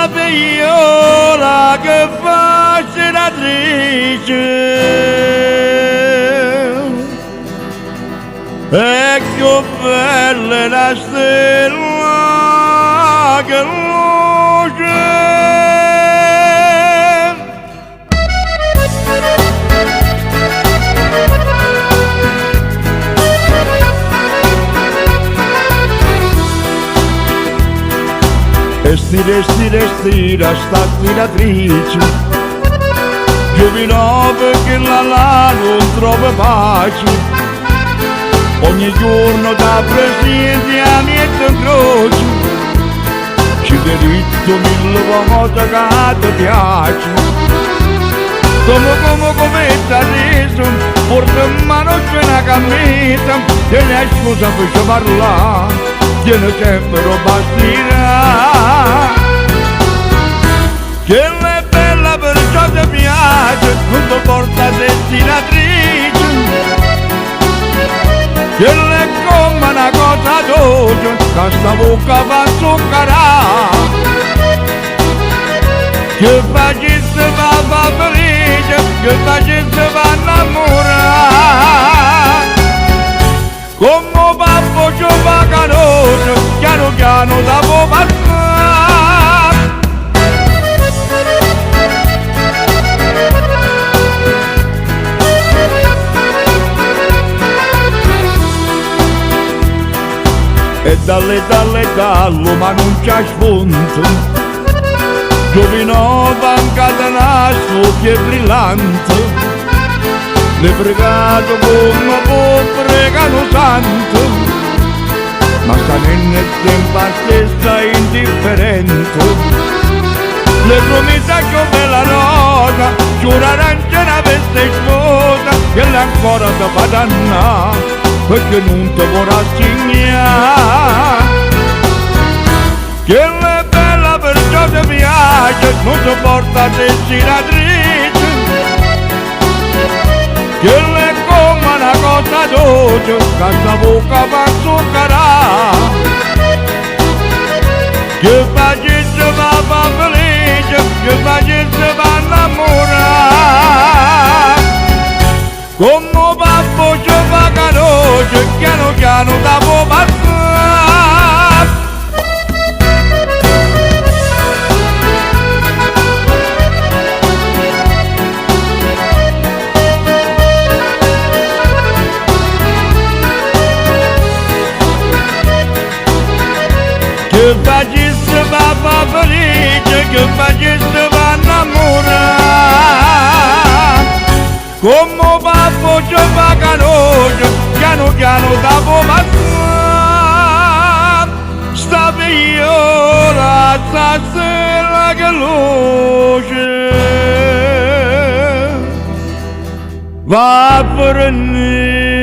sta viola che fa senatrice e che bella è la stella che luce. E stira sta tiratrice Giovinove che la non trova pace. Ogni giorno da presidente a mietto incrocio ci diritto mille volte che ti piace. Come t'arriso porta in mano c'è una cammetta e la scusa per parlare tiene sempre bastirà. Che è bella perciò ti piace, non ti porta destinatrice. Che è come una cosa dolce, che sta bocca va zuccherà. Che facesse va felice, che facesse va innamorare. Come papà ci va canoso, piano piano da può passare. E dallo ma non c'è spunto. Giovinova incatenato che è brillante. Le pregato come può pregano santo. Ma sta nel tempo a stessa indifferente. Le promessa che bella rosa, giurare una veste sposa, che lei ancora ti fa dannare. Perché non ti vorrà segnare. Che è bella perciò ti piace, non ti porta destinatrice. Che è come una cosa dolce, che sta bocca va zuccherà. Che facesse va felice, che facesse va innamorare. Come babbo ci fa canoce, piano piano da può passare. Che facesse va felice, che facesse va innamorare. Come babbo ci fa canoce, piano piano da può passare. Sta viola, sta stella che luce va a prendere